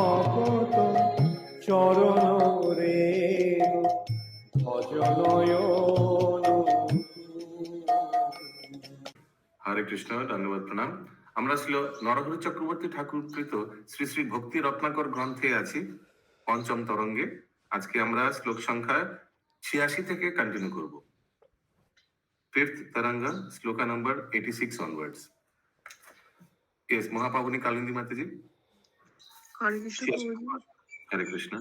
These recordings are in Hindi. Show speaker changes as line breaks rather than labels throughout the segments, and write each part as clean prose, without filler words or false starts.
ভকত চরণ রেণু ভজনয়ন।
হরে কৃষ্ণ, ধন্যবাদ, প্রণাম। আমরা ছিল নরহরি চক্রবর্তী ঠাকুরকৃত শ্রী শ্রী ভক্তি রত্নাকর গ্রন্থে আছি, পঞ্চম তরঙ্গে। আজকে আমরা শ্লোক সংখ্যা 86 থেকে কন্টিনিউ করব। फिफ्थ तरंगा, श्लोका नंबर 86 ऑनवर्ड्स। यस, महापावनी कालिंदी माता जी।
हरे कृष्ण प्रभु जी।
हरे कृष्ण।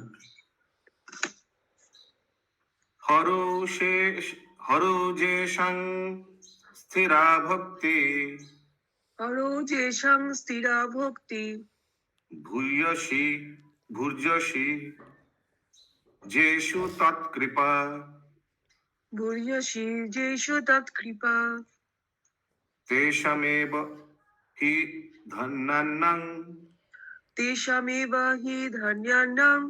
हरो शेष हरो जेषं स्थिरा भक्ति
हरो जेषं स्थिरा भक्ति
भूयसी भुर्जसी जेषु तत्कृपा
भूयसी जेषु तत्कृपा
तेषामेव हि धन्यानां
तेषामेव हि धन्यानां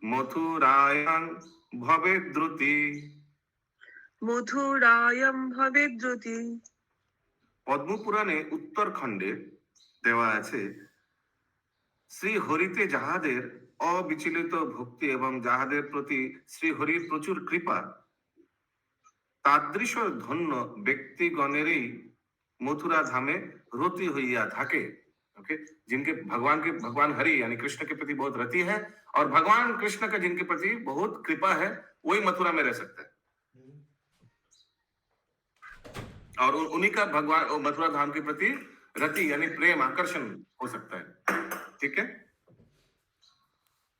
मथुरायां भवेद्रुति।
मथुरायं भवेद्रुति।
পদ্ম পুরাণে উত্তরখণ্ডে দেওয়া আছে, শ্রী হরিতে যাহাদের অবিচলিত ভক্তি এবং যাহাদের প্রতি শ্রী হরির প্রচুর কৃপা, তাদৃশ ধন্য ব্যক্তিগণেরই मथुरा धामे रति हुआ थाके। ओके, जिनके भगवान हरि यानी कृष्ण के प्रति बहुत रति है और भगवान कृष्ण का जिनके प्रति बहुत कृपा है, वही मथुरा में रह सकता है और उन्हीं का भगवान मथुरा धाम के प्रति रति यानी प्रेम, आकर्षण हो सकता है। ठीक है।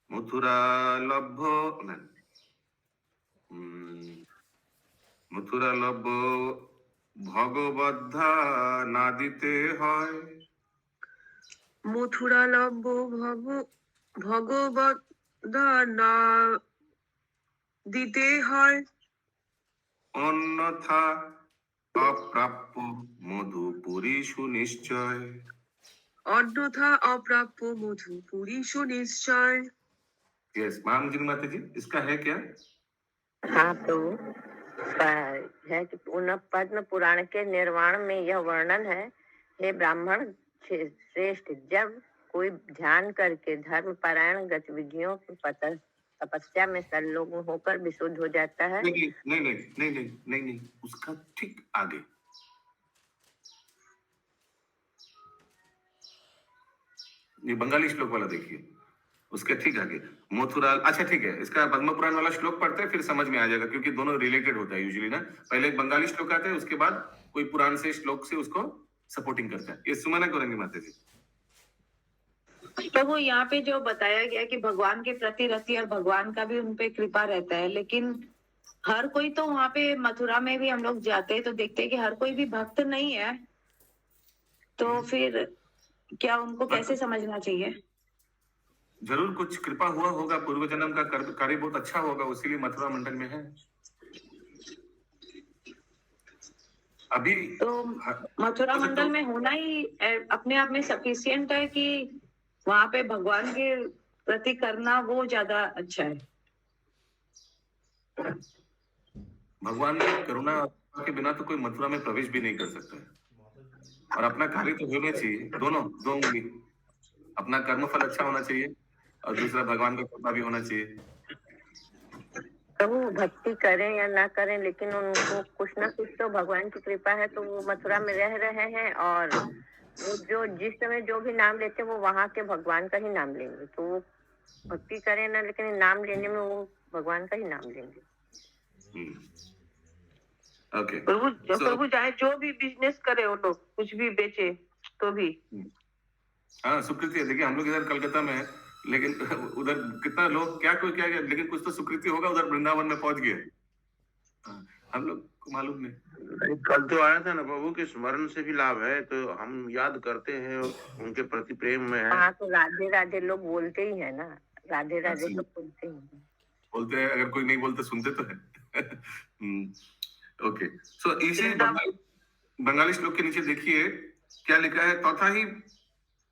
मथुरा लभ्य मथुरा लभ्य भगवद्धा नादिते হয়।
मथुरा लभ्य भगवद्धा नादिते হয়।
অন্যথা অপ্রাপ্য মধুপুরী সুনিশ্চয়।
अन्यथा अप्राप्य मधुपुरी सुनिश्चय।
यस, माम जी माता जी, इसका है क्या?
हाँ, तो है कि पद्म पुराण के निर्वाण में यह वर्णन है, हे ब्राह्मण श्रेष्ठ, जब कोई ध्यान करके धर्म परायण गतिविधियों की तपस्या में संलग्न होकर विशुद्ध हो जाता है।
नहीं नहीं नहीं नहीं नहीं नहीं नहीं, उसका ठीक आगे। ये बंगाली श्लोक वाला देखिए, उसके ठीक आगे मथुरा। अच्छा ठीक है, इसका पद्म पुराण वाला श्लोक पढ़ते हैं, फिर समझ में आ जाएगा, क्योंकि दोनों रिलेटेड होता है यूजुअली ना। पहले एक बंगाली श्लोक आता है, उसके बाद कोई पुराण से श्लोक से उसको सपोर्टिंग करता है। ये सुमना करेंगे माता जी।
प्रभु, यहाँ पे जो बताया गया कि भगवान के प्रति रति और भगवान का भी उन पे कृपा रहता है, लेकिन हर कोई तो वहाँ पे मथुरा में भी हम लोग जाते हैं तो देखते हैं कि हर कोई भी भक्त नहीं है, तो फिर क्या उनको कैसे समझना चाहिए?
जरूर कुछ कृपा हुआ होगा, पूर्व जन्म का कार्य बहुत अच्छा होगा, उसीलिए मथुरा मंडल में है अभी।
तो मथुरा मंडल में होना ही अपने आप में सफिशिएंट है कि वहां पे भगवान के प्रति करना वो ज्यादा अच्छा है?
भगवान की करुणा के बिना तो कोई मथुरा में प्रवेश भी नहीं कर सकता है, और अपना कार्य तो होना चाहिए, दोनों दो उंगली। अपना कर्म फल अच्छा होना चाहिए और दूसरा भगवान का कृपा भी होना चाहिए।
प्रभु भक्ति करें या ना करें, लेकिन उनको कुछ ना कुछ तो भगवान की कृपा है, तो वो मथुरा में रह रहे हैं, और वो जो जिस समय जो भी नाम लेते हैं वो वहाँ के भगवान का ही नाम लेंगे। तो वो भक्ति करें ना, लेकिन नाम लेने में वो भगवान का ही नाम लेंगे।
ओके
प्रभु चाहे जो भी बिजनेस करे, वो लोग कुछ भी बेचे तो भी।
हाँ, सुकृति है। देखिए हम लोग इधर कलकत्ता में है, लेकिन उधर कितना लोग क्या कोई क्या, लेकिन कुछ तो सुकृति होगा उधर वृंदावन में पहुंच गए। हम लोग को मालूम नहीं।
कल तो आया था ना प्रभु के स्मरण से भी लाभ है, तो हम याद करते हैं और उनके प्रति प्रेम में है।
हाँ, तो राधे राधे लोग बोलते ही है ना, राधे राधे तो बोलते ही
बोलते हैं, अगर कोई नहीं बोलते सुनते तो है। ओके, सो इसी बंगाली श्लोक के नीचे देखिए क्या लिखा है। तथा ही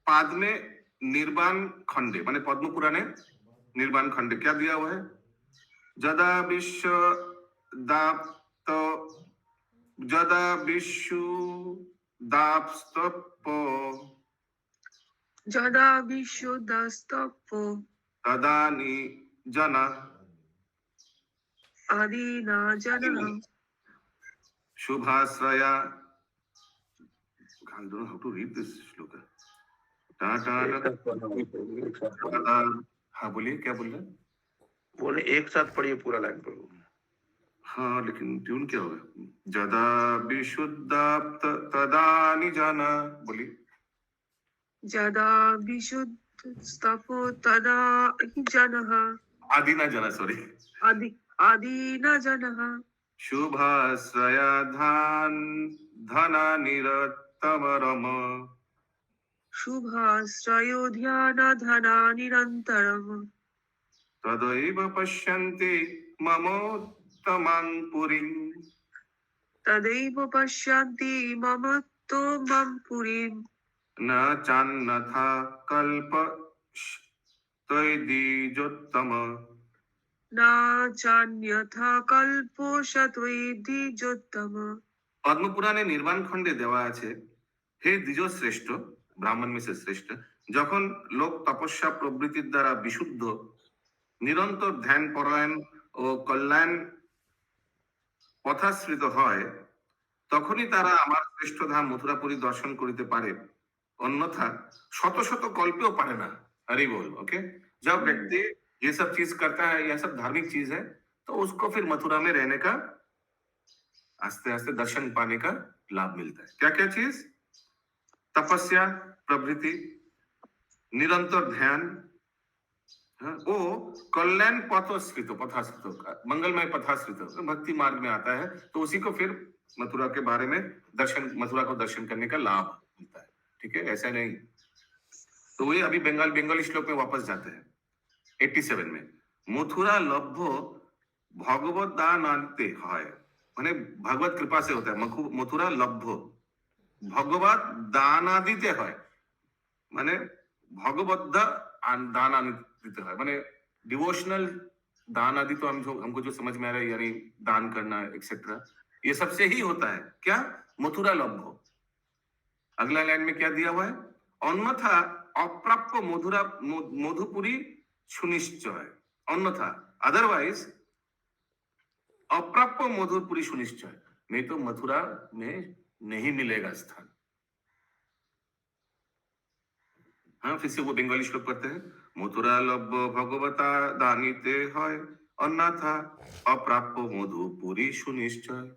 पाद में निर्वाण खंडे, माने पद्म पुराणे निर्वाण खंडे क्या दिया हुआ है? जदा विश्व दाप्त जदा विश्व दाप्त
जदा विशुद्धस्तपो
तदानी जना
आदिना जनः
शुभाश्रया. I don't know how to read this shloka. हाँ बोलिए, क्या बोल रहे हैं?
बोले एक साथ पढ़िए पूरा लाइन प्रभु.
हाँ लेकिन ट्यून क्या होगा? जदा विशुद्धाप्त तदानि जाना. बोलिए.
जदा विशुद्धस्तपो तदा जनः
आदि ना जाना, सॉरी.
आदिना जनः
शुभाश्रया धना निरतमरम
शुभाश्रयो ध्यानधना निरन्तरम्
तदैव पश्यन्ति ममोत्तमां पुरीं.
तदैव पश्यन्ति मम त्वं पुरीम्
न चान्यथा कल्पयिदुत्तम.
न चान्यथा कल्पोषत्वैद्युत्तम
पद्म पुराणे निर्वाण खंडे देवा আছে, হে দ্বিজ শ্রেষ্ঠ, ব্রাহ্মণ মিশে শ্রেষ্ঠ, যখন লোক তপস্যা প্রবৃত্তির দ্বারা বিশুদ্ধ, নিরন্তর ধ্যান পরায়ণ ও কল্যাণ পথাশ্রিত হয়, তখনই তারা আমার শ্রেষ্ঠ ধাম মথুরাপুরী দর্শন করিতে পারে, अन्यथा शत शत कल्पेও पारे ना. हरि बोल. ओके, जब व्यक्ति ये सब चीज करता है, यह सब धार्मिक चीज है, तो उसको फिर मथुरा में रहने का, आस्ते आस्ते दर्शन पाने का लाभ मिलता है. क्या क्या चीज? तपस्या प्रवृत्ति, निरंतर ध्यान, ओ कल्याण पथाश्रित मंगलमय पथाश्रित भक्ति मार्ग में आता है, तो उसी को फिर मथुरा के बारे में मथुरा को दर्शन करने का लाभ मिलता है. ठीक है, ऐसा नहीं. तो वही अभी बंगाली श्लोक में वापस जाते हैं 87 में. मथुरा लभ्य भगवत दानान्ते है, माने भगवत कृपा से होता है. मथुरा लभ्य भगवत दानादिते है, माने भगवत दानादिते है, माने डिवोशनल दान आदि तो हमको जो समझ में आ रहा है, यानी दान करना एक्सेट्रा, ये सबसे ही होता है. क्या? मथुरा लभ्य. अगला लाइन में क्या दिया हुआ है? अन्यथा अप्राप्य मधुपुरी सुनिश्चय. अन्यथा अदरवाइज अप्राप्य मधुपुरी सुनिश्चय, नहीं तो मथुरा में नहीं मिलेगा स्थान. हाँ, फिर से वो बंगाली श्लोक पढ़ते हैं. मथुरा लभ्य भगवता दानिते है, अन्यथा अप्राप्य मधुपुरी सुनिश्चय.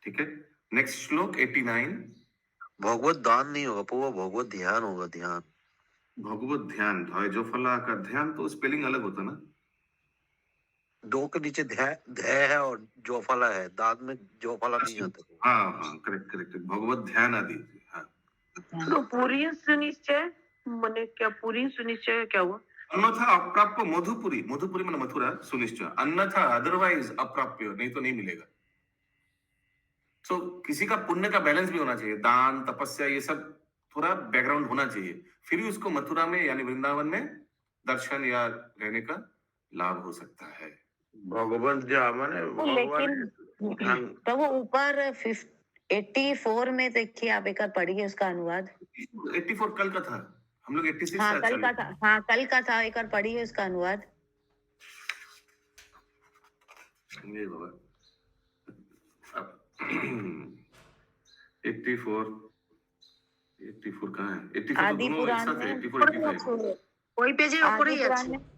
ठीक है, नेक्स्ट श्लोक 89.
भगवत दान नहीं होगा, वो भगवत ध्यान होगा. ध्यान,
भगवत ध्यान, जो फला का ध्यान, तो स्पेलिंग अलग होता ना.
दो के नीचे ध्याय है और जोफला है. दान में जोफला नहीं आता.
हाँ हाँ, करेक्ट करेक्ट. भगवत ध्यान आदि. हाँ,
तो पूरी सुनिश्चय मैंने क्या, पूरी सुनिश्चय क्या हुआ?
अन्यथा अप्राप्य मधुपुरी, मधुपुरी माने मथुरा सुनिश्चय, अन्यथा अदरवाइज अप्राप्य, नहीं तो नहीं मिलेगा. तो किसी का पुण्य का बैलेंस भी होना चाहिए. दान, तपस्या, ये सब थोड़ा बैकग्राउंड होना चाहिए, फिर ही उसको मथुरा में यानी वृंदावन में दर्शन या रहने का लाभ हो सकता है.
भगवंत जा माने भगवान.
तो वो ऊपर 84 में देखिए, आप एक बार पढ़िए उसका अनुवाद.
84 कल का था, हम लोग 86
हाँ
से
कल का था, हाँ कल का था, एक बार पढ़िए उसका अनुवाद.
ये बाबा 84 कहाँ है? 84
आदि
तो दोनों एक
पुराण
साथ है.
में
84 85.
वही पेज ऊपर ही है.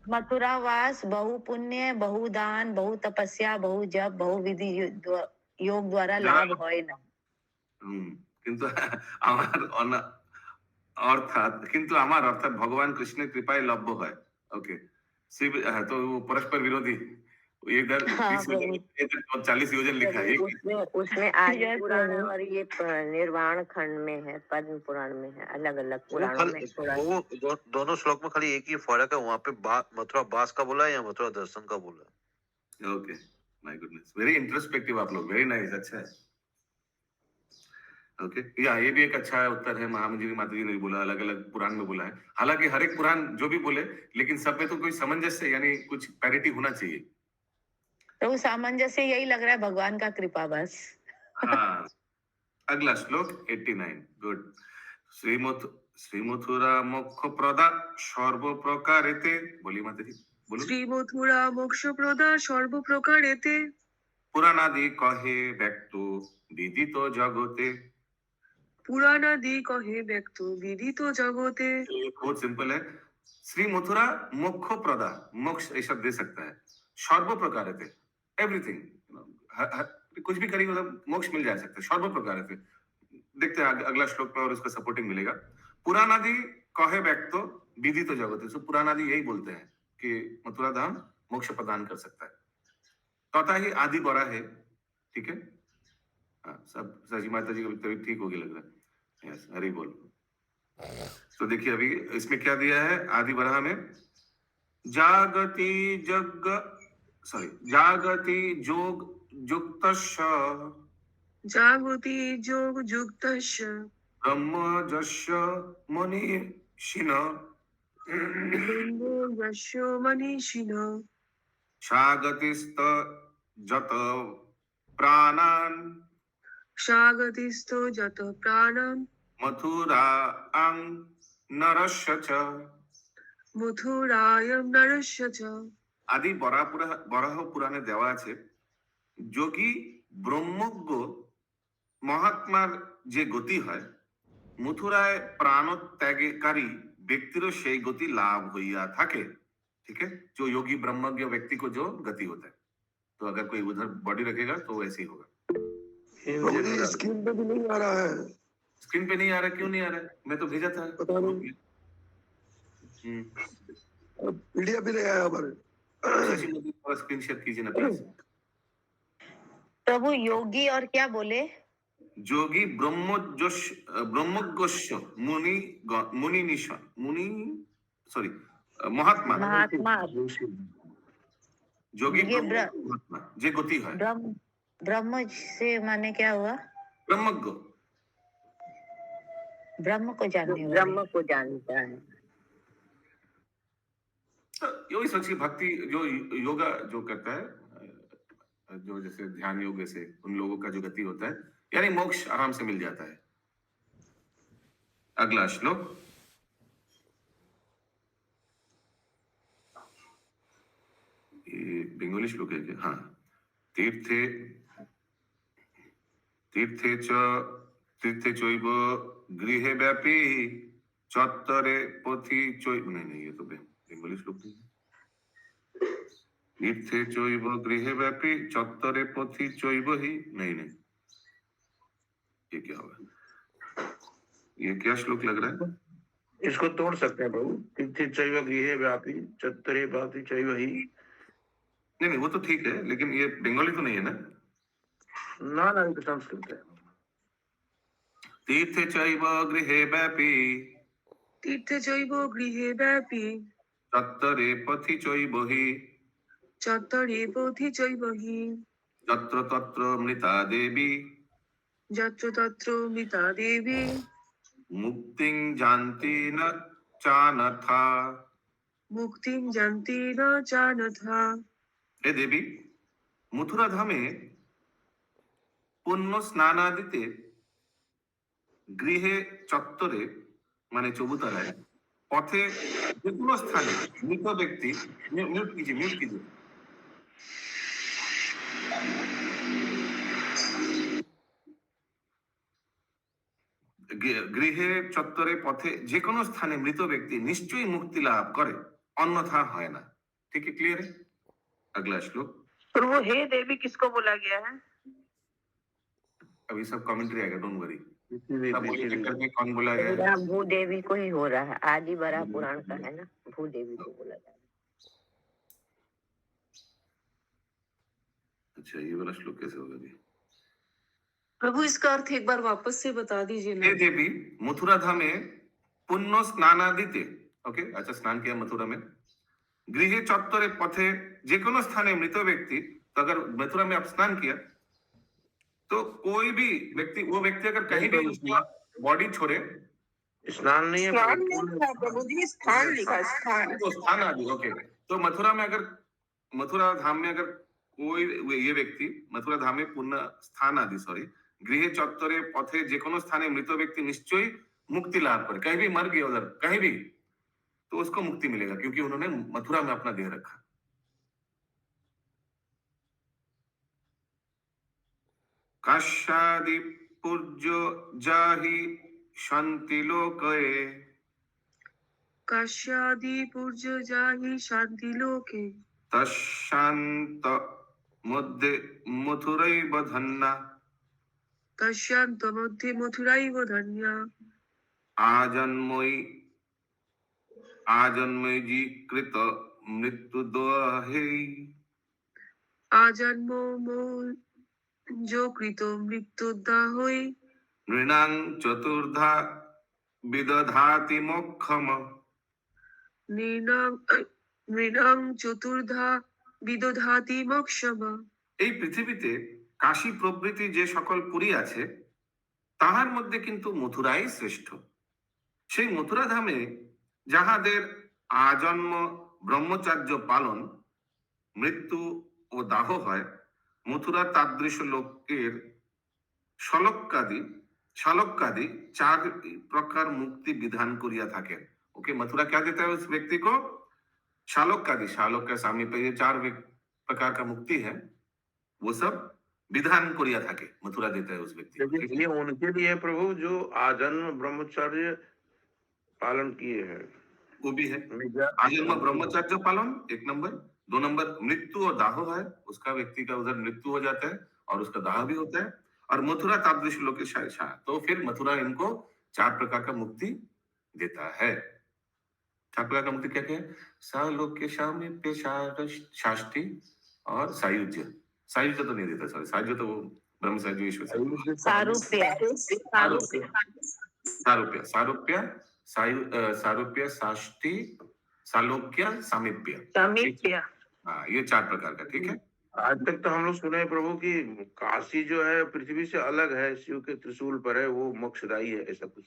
मथुरा वास बहु पुण्य, बहु दान, बहु तपस्या, बहु जप, बहु विधि योग द्वारा लाभ হয় না.
কিন্তু আমার অর্থাৎ ভগবান কৃষ্ণের কৃপায় লভ্য হয়. ওকে, शिव तो वो परस्पर विरोधी. इधर 30 योजन, इधर 40 योजन लिखा है.
उसमें आदि पुराण और ये निर्वाण खंड में है, पद्म पुराण में है, अलग अलग पुराणों में थोड़ा.
वो दोनों श्लोक में खाली एक ही फर्क है. वहाँ पे मथुरा बास का बोला है या मथुरा दर्शन का बोला है.
Okay, my goodness, very introspective आप लोग, वेरी नाइस. अच्छा है. ओके, या ये भी एक अच्छा उत्तर है. महामंजरी माता जी ने भी बोला, अलग अलग पुराण में बोला है. हालांकि हर एक पुराण जो भी बोले, लेकिन सब में तो कोई सामंजस्य यानी कुछ पैरिटी होना चाहिए.
तो सामंजस्य यही लग रहा है, भगवान का कृपा बस.
हाँ. अगला श्लोक 89. गुड. শ্রী মথুরা মোক্ষ প্রদা সর্বপ্রকারেতে, বলি মাতাজি বলুন।
শ্রী মথুরা মোক্ষপ্রদা সর্বপ্রকারেতে
পুরাণাদি কহে ব্যক্ত বিদিত জগতে।
পুরাণাদি কহে ব্যক্ত বিদিত জগতে।
बहुत सिंपल है। श्री मथुरा मोक्ष प्रदा, मोक्ष ऐसा दे सकता है। सर्व प्रकार थे, एवरीथिंग, कुछ भी करिए मतलब मोक्ष मिल जा सकता है सर्व प्रकार थे। देखते हैं अगला श्लोक में और उसका सपोर्टिंग मिलेगा। पुराणादि कहे व्यक्त विदित जगत, सो पुराणादि यही बोलते हैं कि मथुरा धाम मोक्ष प्रदान कर सकता है। तथा ही आदि बड़ा है, ठीक है। हाँ, सब सची माता जी का तबीयत ठीक होगी लग रहा है। यस, हरि बोल। तो देखिए अभी इसमें क्या दिया है आदि बराह में, जागति जोग युक्तस्य
जागति जोग युक्तस्य
ब्रह्मजस्य मनीषिण
ब्रह्मो यशो मनीषिणः
सागतिस्त जत प्राणान
सागतिस्तो जत प्राणं
मथुरा अंग नरस्य च।
मथुरायं नरस्य च।
আদি বরাহ পুরাণে দেওয়া আছে যোগী ব্রহ্মজ্ঞ মহাত্মার যে গতি হয় মথুরায় প্রাণ ত্যাগকারী ব্যক্তিরও সেই গতি লাভ হইয়া থাকে, ठीक है। जो योगी ब्रह्मज्ञ व्यक्ति को जो गति होता है, तो अगर कोई उधर बॉडी रखेगा तो वैसे ही होगा।
स्क्रीन पे भी नहीं आ रहा है।
स्क्रीन पे नहीं आ रहा, क्यों नहीं आ रहा है? मैं तो भेजा था।
पता नहीं। पीडीएफ भी नहीं आया हमारे।
स्क्रीन शेयर कीजिए ना प्लीज।
प्रभु योगी और क्या बोले?
যোগী ব্রহ্মজ্ঞস্য মুনি সরি মহাত্মা
महात्मा
যোগী
ये
মহাত্মা যে গতি হয়
ब्रह्म से माने क्या हुआ?
ब्रह्मज्ञ,
ब्रह्म को जानने वाले।
ब्रह्म को जानता है।
यही सोचिए भक्ति जो योगा जो करता है, जो जैसे ध्यान योग से उन लोगों का जो गति होता है यानी मोक्ष आराम से मिल जाता है। अगला श्लोक, ये बंगाली श्लोक है क्या? हाँ, तीर्थे चैव गृहे व्यापी चत्वरे पथि चैव, नहीं ये तो बंगाली श्लोक नहीं। तीर्थे चैव गृहे व्यापी चत्वरे पथि चैव ही, नहीं ये क्या होगा? ये क्या श्लोक लग रहा है?
इसको तोड़ सकते हैं प्रभु। तीर्थे चैव गृहे व्यापी चत्वरे पथि चैव ही।
नहीं वो तो ठीक है, लेकिन ये बंगाली तो नहीं है ना।
ना ये तो संस्कृत है।
तीर्थे चैव गृहे व्यापी
तीर्थे चैव गृहे व्यापी
चत्वरे पथि चैव हि
चत्वरे पथि चैव हि
तत्र तत्र मृता देवी
यत्र तत्र मृता देवी
मुक्तिं जानति न चानथा।
मुक्तिं जानति न जानथा।
हे देवी, मथुरा धामे पुण्य स्नानादिते गृहे चत्वरे माने चौबुतराय पथे जेकोनो स्थाने मृत व्यक्ति, म्यूट कीजिए गृहे चत्वरे पथे जेकोनो स्थाने मृत व्यक्ति निश्चय मुक्ति लाभ करे, अन्यथा है ना। ठीक है, क्लियर है। अगला श्लोक,
प्रभु हे देवी किसको बोला गया है?
अभी सब कमेंट्री आएगा, डोंट वरी। सब करके कौन बोला गया है?
मेरा भूदेवी को ही हो रहा है। आदि बड़ा पुराण का है ना, भूदेवी को बोला जाता है।
अच्छा, ये वाला श्लोक कैसे होगा जी?
प्रभु इसका अर्थ एक बार वापस से बता दीजिए ना।
हे देवी, मथुरा धामे पुण्य स्नानादिते, ओके, अच्छा स्नान किया मथुरा में, गृहे चत्वरे पथे जेकोनो स्थाने मृत व्यक्ति, तो अगर मथुरा में आप स्नान किया तो कोई भी व्यक्ति, वो व्यक्ति अगर कहीं भी उसका बॉडी छोड़े,
स्नान नहीं है
प्रभु जी, स्थान लिखा, स्थान।
तो स्थान आदि, ओके। तो मथुरा धाम में अगर कोई ये व्यक्ति मथुरा धामे पुण्य स्थान आदि गृहे चत्वरे पथे जेकोनो स्थाने मृत व्यक्ति निश्चय मुक्ति लाभ करे, कहीं भी मर गया उधर कहीं भी, तो उसको मुक्ति मिलेगा क्योंकि उन्होंने मथुरा में अपना देह रखा। काश्यादि पूज्यो जाहि शांति लोकये
काश्यादि पूज्य जाहि शांति लोके
तशांत मध्ये मथुरैव धन्ना
तस्यांत मध्ये मथुरैव धन्या
आजन्मयी जी कृत मृत्यु दोहे
आजन्मो मो जो कृतो मृत्युदा होई
नृणां चतुर्धा विदधाति मोक्षम।
নৃণাং চতুর্ধা বিদধাতি মোক্ষম।
এই পৃথিবীতে কাশী প্রভৃতি যে সকল পুরী আছে তাহার মধ্যে কিন্তু মথুরাই শ্রেষ্ঠ। সেই মথুরা ধামে যাহাদের আজন্ম ব্রহ্মচার্য পালন, মৃত্যু ও দাহ হয়, মথুরা তাদৃশ লোকের শালক্যাদি 4 प्रकार मुक्ति विधान करिया थाकेन। ओके, मथुरा क्या देता है उस व्यक्ति को? शालोक्य सामीप्य, ये 4 प्रकार का मुक्ति है, वो सब विधान करिया थाके, मथुरा देता है उस व्यक्ति को।
लेकिन ये उनके लिए प्रभु जो आजन्म ब्रह्मचर्य पालन किए हैं,
वो भी है आजन्म ब्रह्मचर्य पालन 1 नंबर। 2 नंबर मृत्यु और दाह है, उसका व्यक्ति का उधर मृत्यु हो जाता है और उसका दाह भी होता है। और मथुरा तादृश लोक, तो फिर मथुरा इनको 4 प्रकार का मुक्ति देता है। 4 प्रकार का मुक्ति क्या क्या है? सालोक्य, सामीप्य, शाष्टि और सायुज्य। सायुज्य तो नहीं देता, सॉरी, सायुज्य तो वो ब्रह्म सायुज्य ईश्वर सायुज्य। सारूप्य, साष्टि, सालोक्य, सामीप्य। हाँ, ये 4 प्रकार का, ठीक है।
आज तक तो हम लोग सुने हैं प्रभु कि काशी जो है पृथ्वी से अलग है, शिव के त्रिशूल पर है, वो मोक्षदायी है, ऐसा कुछ।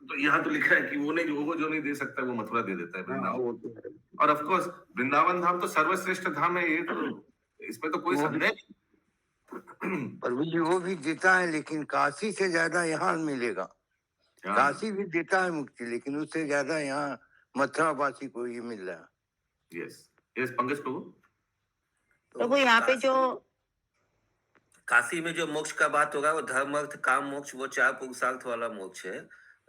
तो यहाँ तो लिखा है कि वो जो नहीं दे सकता वो मथुरा दे देता है, वृंदावन। और ऑफ कोर्स वृंदावन धाम तो सर्वश्रेष्ठ धाम है, ये तो इसमें तो कोई संदेह नहीं।
प्रभु जी वो भी देता है, लेकिन काशी से ज्यादा यहाँ मिलेगा। काशी भी देता है मुक्ति, लेकिन उससे ज्यादा यहाँ मथुरा वासी को ये मिल रहा है।
यस पंकज प्रभु।
प्रभु यहाँ पे जो
काशी में जो मोक्ष का बात होगा वो धर्म अर्थ काम मोक्ष, वो 4 पुरुषार्थ वाला मोक्ष है।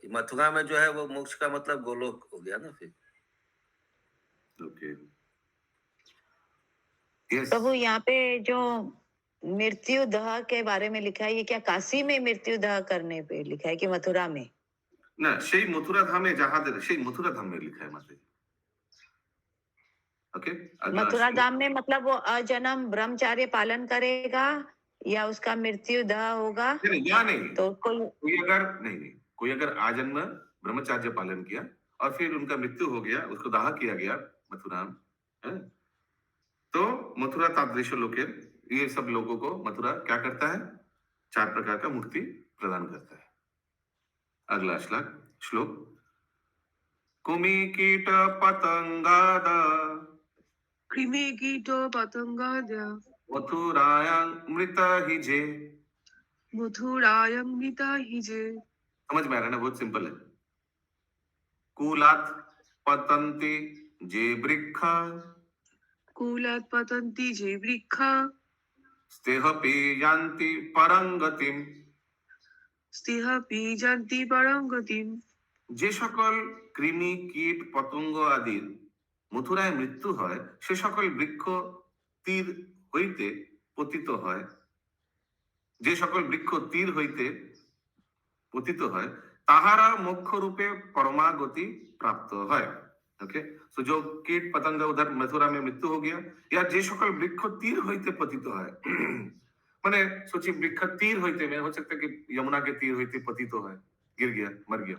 मथुरा में जो है वो मोक्ष का मतलब गोलोक हो गया ना फिर।
ओके,
प्रभु यहाँ पे जो मृत्यु दह के बारे में लिखा है, ये क्या काशी में मृत्यु दह करने पे लिखा है कि मथुरा में?
ना, সেই মথুরা ধামে যাহাদের, সেই মথুরা ধামে লিখা है माता जी। ओके,
मथुरा धाम में मतलब वो अजन्म ब्रह्मचार्य पालन करेगा या उसका मृत्यु दह होगा?
नहीं,
तो
कोई अगर आजन्म ब्रह्मचार्य पालन किया और फिर उनका मृत्यु हो गया, उसको दाह किया गया मथुरा में, तो मथुरा तादृश लोके, ये सब लोगों को मथुरा क्या करता है? 4 प्रकार का मुक्ति प्रदान करता है। अगला श्लोक। कुमी कीट पतंगादा
कृमि कीट पतंगाद
मथुरायां मृत हिजे।
मथुरायं मृता हिजे।
समझ में आ रहा है ना? बहुत सिंपल है। कूलात पतंती जे वृक्षा,
कूलात् पतन्ति जे वृक्षा,
स्तेहपि यान्ति परंगतिम।
स्तेहपि यान्ति परं गतिम्।
যে সকল কৃমি কীট পতঙ্গ আদির মথুরায় মৃত্যু হয়, সে সকল বৃক্ষ তীর হইতে পতিত হয়। যে সকল বৃক্ষ তীর হইতে পতিত হয় তাহারা মোক্ষ রূপে परमागति प्राप्त হয়। ओके, सो जो कीट पतंग उधर मथुरा में मृत्यु हो गया, या जे सकल वृक्ष तीर होते पतित है, माने सोची वृक्ष तीर होते में हो सकता है कि यमुना के तीर होते पतित है, गिर गया, मर गया।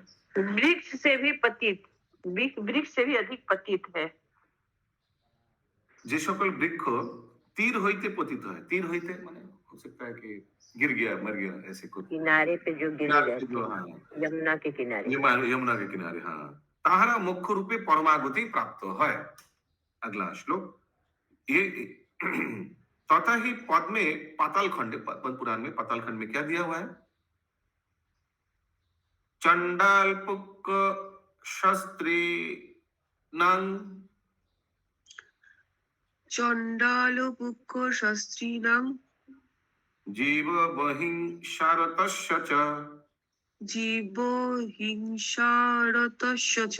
वृक्ष से भी पतित, वृक्ष से भी अधिक पतित है।
जे सकल वृक्ष तीर होते पतित है, तीर होते माने हो सकता है कि गिर गया, मर गया, ऐसे कुछ
किनारे पे जो गिर जाते
हाँ,
यमुना के किनारे,
यमुना के किनारे, हाँ, ताहारा मोक्ष रूपे परमागति प्राप्त है। अगला श्लोक। ये तथा ही पद में पाताल खंड, पद्म पुराण में पाताल खंड में क्या दिया हुआ है? चंडाल पुक्क शस्त्री नंग
চণ্ডালপুক্ষ শাস্ত্রীনাং
जीव बहिंसारतस्य च
জীব হিংসারতস্য চ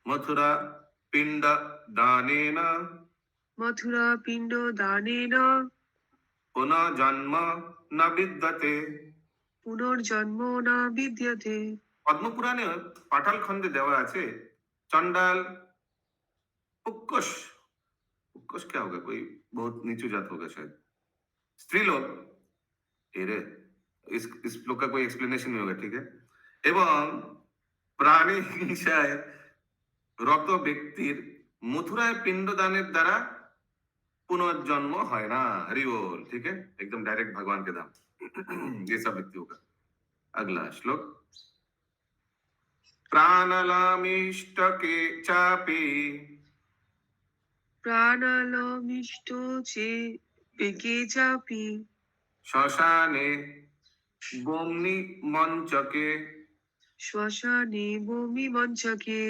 मथुरा पिंड दानेन
মথুরা পিণ্ড দানেন
पुनः जन्म न विद्यते।
পুনর্জন্ম না বিদ্যতে।
পদ্মপুরাণে পাটাল খণ্ডে দেওয়া আছে चंडाल पुक्कश पुक्कश क्या होगा, कोई बहुत नीचू जात होगा शायद, स्त्रीलोक। इस श्लोक का कोई एक्सप्लेनेशन नहीं होगा, ठीक है। এবং প্রাণী হিংসায় রত ব্যক্তির মথুরায় পিণ্ডদানের দ্বারা पुनर्जन्म है ना। हरि बोल, ठीक है, एकदम डायरेक्ट भगवान के धाम। ये सब व्यक्तियों का। अगला श्लोक, प्राणलामिष्ट के चापी
প্রাণালমিষ্ট চে বেগে চাপি
श्मशाने बोमनि मंचके
শ্মশানে বমি মঞ্চকে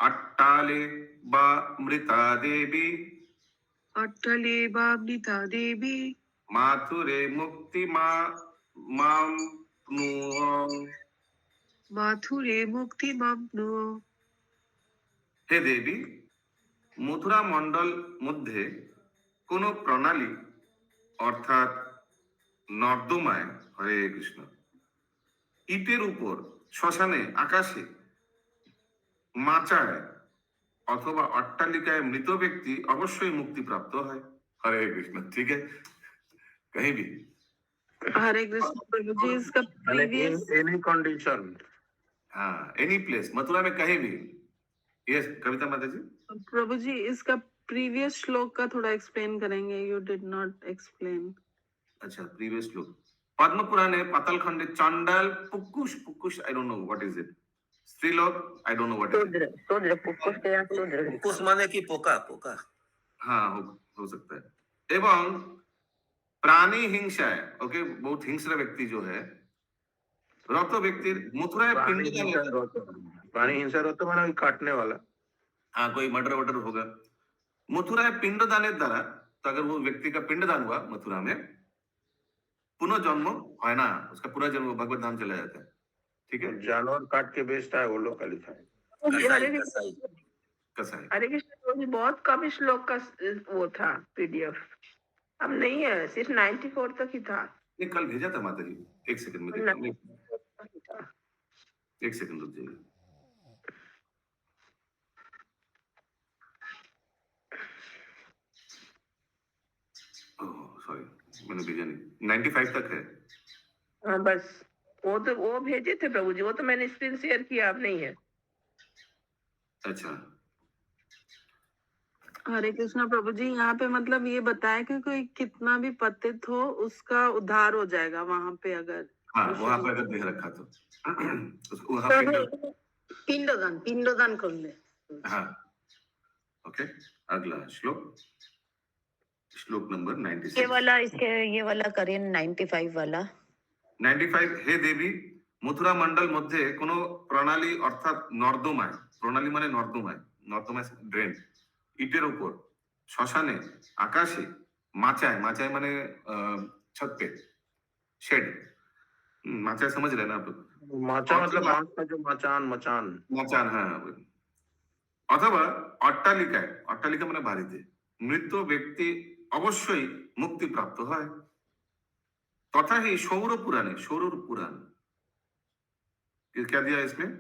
अट्टाले बा मृता देवी
অট্টালে বা মৃতা দেবী
माथुरे मुक्ति माम
মাথুরে মুক্তি মামনো।
হে দেবী, মথুরা মন্ডল মধ্যে কোন প্রণালী অর্থাৎ নর্দমায়, হরে কৃষ্ণ, ইটের উপর, শ্মশানে, আকাশে, মাচায় অথবা অট্টালিকায় মৃত ব্যক্তি অবশ্যই মুক্তি প্রাপ্ত হয়। হরে কৃষ্ণ, ঠিক আছে, कहीं भी।
হরে কৃষ্ণ প্রভু जी इसका प्रीवियस
एनी कंडीशन।
हाँ, एनी प्लेस, मथुरा में कहीं भी। यस कविता माता जी।
प्रभु जी इसका प्रीवियस श्लोक का थोड़ा एक्सप्लेन करेंगे, यू डिड नॉट एक्सप्लेन।
अच्छा, प्रीवियस श्लोक पद्म पुराणे पाताल खंडे चंडाल पुक्कुश, पुक्कुश I don't know what is it, स्त्रीलोक I don't know what is it.
शूद्र शूद्र पुष्पुष के यहाँ शूद्र
कुछ माने की पोका पोका।
हाँ, हो सकता है। एवं प्राणी हिंसा है, ओके, बहुत हिंस्र व्यक्ति जो है, रत व्यक्ति मथुरा
प्राणी हिंसा रहता माना काटने वाला।
हाँ, कोई मर्डर वर्डर होगा। मथुरा पिंडदान द्वारा, तो अगर वो व्यक्ति का पिंडदान हुआ मथुरा में, पुनर्जन्म है ना, उसका पूरा जन्म भगवत धाम चला जाता है, ठीक है।
जानवर काट के बेचता है वो लोग का लिखा है।
हरे
कसाई।
कसाई।
हरे कृष्ण प्रभु जी, बहुत कम श्लोक का वो था पीडीएफ, अब नहीं है, सिर्फ 94 तक ही था।
ये कल भेजा था माता जी, एक सेकंड में देखता हूँ। एक सेकंड रुक जाइए। सॉरी, मैंने भेजा नहीं, 95 तक है।
हाँ बस, वो भेजे थे प्रभु जी, वो तो मैंने स्क्रीन शेयर किया, अब नहीं है।
अच्छा,
हरे कृष्णा प्रभु जी, यहाँ पे मतलब ये बताया कि कोई कितना भी पतित हो उसका उद्धार हो जाएगा वहां पे, अगर
हाँ, वहां पर अगर देह रखा तो उसको वहां पे
पिंडदान कर ले।
हाँ, ओके। अगला श्लोक, श्लोक नंबर 96।
ये वाला करें 95 वाला।
95, हे देवी, मथुरा मंडल মধ্যে কোনো প্রণালী অর্থাৎ নর্দমায়, প্রণালী মানে নর্দমায়, নর্দমায় ড্রেন, ইটের উপর, শ্মশানে, আকাশে, মাচায়, মাচায় মানে छत पे, शेड, माचा समझ रहे हैं ना आप लोग?
माचा मतलब बांस का जो मचान मचान
মাচান, হ্যাঁ। অথবা অট্টালিকায়, অট্টালিকা মানে বাড়িতে মৃত ব্যক্তি অবশ্যই মুক্তি প্রাপ্ত হয়। तथा ही सौर पुराणे, सौर पुराण क्या दिया इसमें,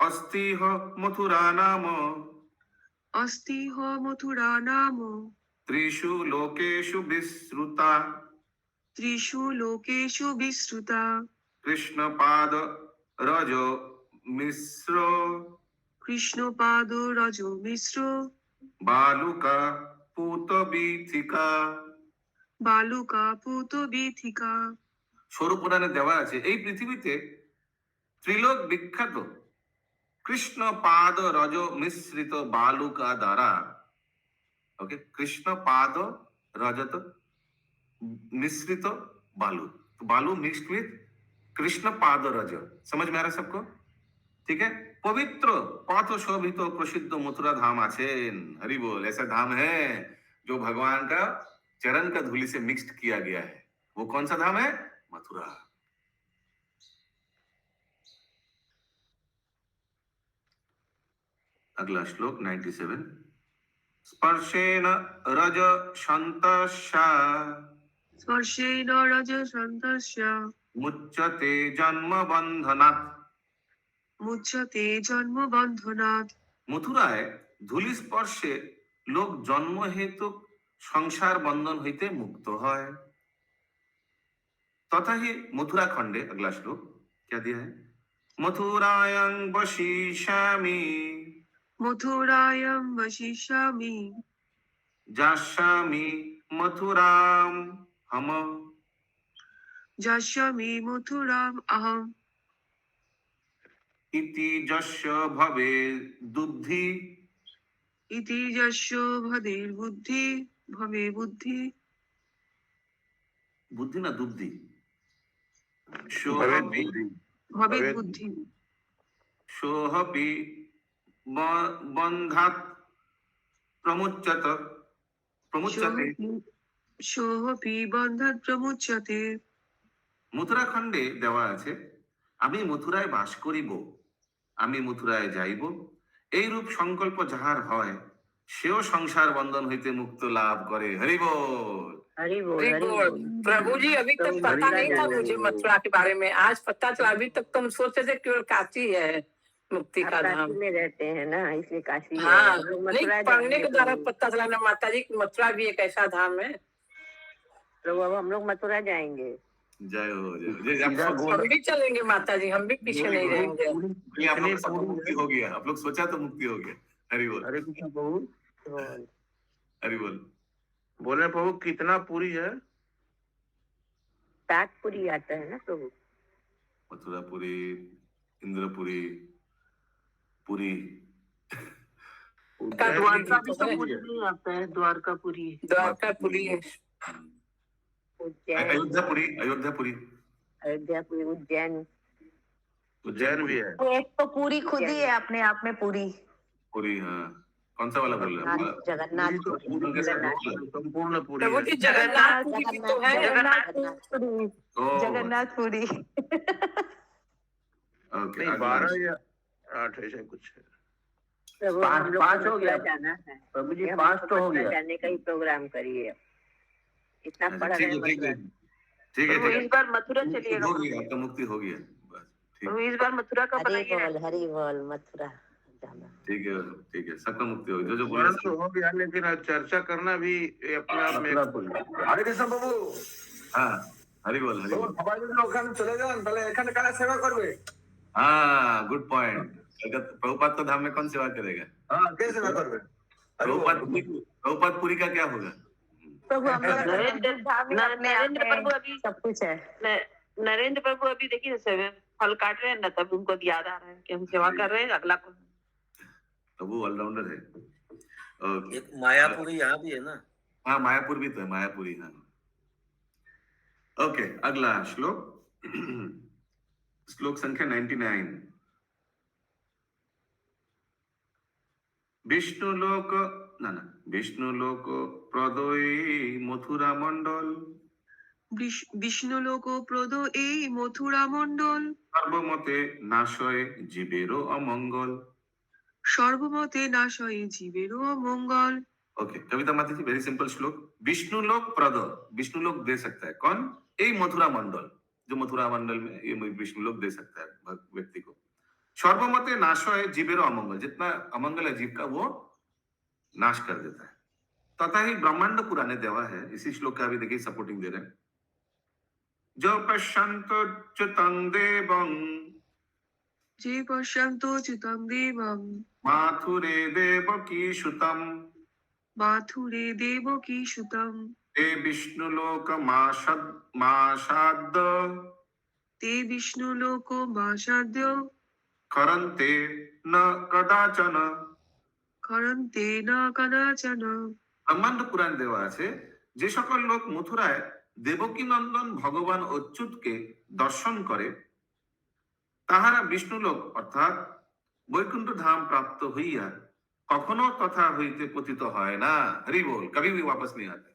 अस्ति ह मथुरा नाम
अस्ति हो मथुरा नाम
त्रिषु लोकेषु विश्रुता
त्रिषु लोकेषु विश्रुता
कृष्ण पाद रजो मिश्र
कृष्णपाद रजो मिश्र
बालुका पूत बीथिका।
বালুকা পুত বিথিকা।
সৌর পুরাণে দেওয়া আছে এই পৃথিবীতে ত্রিলোক বিখ্যাত কৃষ্ণ পাদ রজ মিশ্রিত বালুকা দ্বারা, ওকে, কৃষ্ণ পাদ রজত মিশ্রিত বালু, বালু মিক্সড উইথ कृष्ण पादरज। समझ में आ रहा है सबको? ठीक है। पवित्र पथ शोभित प्रसिद्ध मथुरा धाम आছেন। हरि बोल। ऐसा धाम है जो भगवान का चरण का धूलि से मिक्स्ड किया गया है। वो कौन सा धाम है? मथुरा। अगला श्लोक 97। स्पर्शेन रज संतस्या
स्पर्शेन रजसन्तस्य
मुच्यते जन्म बंधनात्।
मुच्यते जन्मबन्धनात्।
मथुराয় ধূলি স্পর্শে লোক জন্ম হেতু সংসার বন্ধন হইতে মুক্ত হয়। तथा ही मथुरा खंडे, अगला श्लोक क्या दिया है? मथुरायं वशिष्यामि
मथुरायां वसिष्यामि
जास्यामि मथुराम हम।
जास्यामि मथुराम् अहम्।
इति जस्य भवे दुद्धि।
इति यस्य भवेर्बुद्धि भवे बुद्धि
बुद्धि ना दुद्धि।
भवेत्
सोहपि
बुद्धि।
भवेत्
भवेत्
बुद्धि
सोहपि बंधात् प्रमुच्यत प्रमुच्यते।
सोऽपि बन्धात् प्रमुच्यते।
মথুরা খণ্ডে দেওয়া আছে, আমি মথুরায় বাস করিব, আমি মথুরায় যাইব, এই রূপ সংকল্প যাহার হয় সেও সংসার বন্ধন হইতে মুক্ত লাভ করে। হরি বল।
हरि बोल
हरि
हरि
बोल।
बोल।
प्रभु जी अभी
तो
तक पता
मथुरा
नहीं था
जाना
मुझे
है।
मथुरा के बारे में, आज पता चला। अभी तक तुम सोचते थे केवल काशी है मुक्ति
आप
का
काशी
धाम।
में रहते हैं ना, इसलिए काशी है।
हाँ,
हम लोग
नहीं
मथुरा
पढ़ने
जाएंगे
के द्वारा
प्रभु।
पता चला ना माता जी कि मथुरा भी एक ऐसा धाम है।
प्रभु अब हम लोग मथुरा जाएंगे।
जय हो जय हो। जय
सीधा
आप
गोल
हम भी चलेंगे माता जी, हम भी पीछे नहीं रहेंगे।
बोलिए, आप लोग सबको मुक्ति हो गया। आप लोग सोचा तो मुक्ति हो गया। हरि बोल।
हरे कृष्ण प्रभु।
बोल।
हरि बोल।
बोले प्रभु कितना पूरी है?
ताजपुरी आता है ना प्रभु।
मथुरापुरी, इंद्रपुरी, पुरी।
का
उज्जैन
द्वारका
की
भी तो
पूरी
मुझे
है।
नहीं आता है द्वारकापुरी।
द्वारकापुरी है।
उज्जैन,
अयोध्यापुरी, अयोध्यापुरी,
अयोध्यापुरी, उज्जैन।
उज्जैन भी है।
एक तो पूरी खुद ही है अपने आप में पूरी।
पुरी। हाँ, कौन सा वाला बोल रहे हैं?
जगन्नाथ
पूरी तो पूरी
कैसा
है,
बोल?
संपूर्ण पूरी
प्रभु
है।
जी जगन्नाथपुरी भी तो है।
जगन्नाथपुरी
ओ,
जगन्नाथपुरी।
ओके।
नहीं, 12 या 8 ऐसा कुछ है।
प्रभु
पाँच-
हम लोग
पाँच
को
हो
मथुरा
गया।
जाना है।
प्रभु जी
हम
5
लोग
तो हो
मथुरा
गया।
जाने का ही प्रोग्राम करिए। इतना पढ़ रहे हैं
ठीक है,
मथुरा।
ठीक है,
प्रभु
ठीक है।
इस बार मथुरा
मुक्ति
चलिएगा।
हो गई, आपका मुक्ति हो गया। बस ठीक,
प्रभु इस बार मथुरा का
हरि
बनाइए।
बोल हरि बोल। मथुरा जाना।
ठीक है, ठीक है। सबका मुक्ति हो गई। जो
वर्ण तो
बोले।
हो गया, लेकिन अब चर्चा करना भी ये अपने आप में एक-
हरे कृष्ण प्रभु।
हाँ, हरि बोल, हरि बोल।
সবাই যদি ওখানে চলে যান তাহলে এখানে কারা সেবা করবে?
हाँ, गुड पॉइंट। प्रभुपाद का धाम में कौन सेवा करेगा?
হ্যাঁ, কে সেবা করবে? हरि बोल।
प्रभुपादपुरी का क्या होगा?
प्रभु हम लोग
नरेंद्र नरेंद्र प्रभु अभी
सब कुछ है।
नरेंद्र प्रभु अभी देखिए फल काट रहे हैं ना, तब उनको याद आ रहा है कि हम सेवा कर रहे हैं। अगला को
प्रभु ऑलराउंडर है। ओके।
एक मायापुरी यहाँ भी है ना।
हाँ, मायापुर भी तो है, मायापुरी। हाँ, ओके। अगला श्लोक श्लोक संख्या 99। विष्णुलोक ना ना विष्णुलोक प्रदोय मथुरा मंडल
বিষ্ণুলোক প্রদ এই মথুরা মণ্ডল
সর্বমতে নাশয় জীবেরও অমঙ্গল।
সর্বমতে নাশয়ে জীবেরও মঙ্গল।
ओके, कविता माता जी, वेरी सिंपल श्लोक। विष्णुलोक प्रद, विष्णुलोक दे सकता है कौन? यही मथुरा मंडल, जो मथुरा मंडल में ये विष्णुलोक दे सकता है व्यक्ति को। सर्वमते नाशय जीवेरो अमंगल, जितना अमंगल है जीव का वो नाश कर देता है। तथा ही ब्रह्मांड पुराने देवा है। इसी श्लोक का भी देखिए सपोर्टिंग दे रहे हैं। जो पश्यंत च्युतं देवं
যে পশ্যান্ত চিতং দেবং
माथुरे देवकी सुतम
মাথুরে দেবকী সুতং
ते विष्णुलोक माशाद
ते विष्णुलोक मासाद्य
करन्ते न कदाचन।
করন্তে না কদাচন।
ব্রহ্মাণ্ড পুরাণ দেওয়া আছে, যে সকল লোক মথুরায় দেবকী নন্দন ভগবান অচ্যুতকে দর্শন করে তাহারা বিষ্ণুলোক অর্থাৎ বৈকুণ্ঠ ধাম প্রাপ্ত হইয়া কখনো তথা হইতে পতিত হয় না। हरि बोल, कभी भी वापस नहीं आते।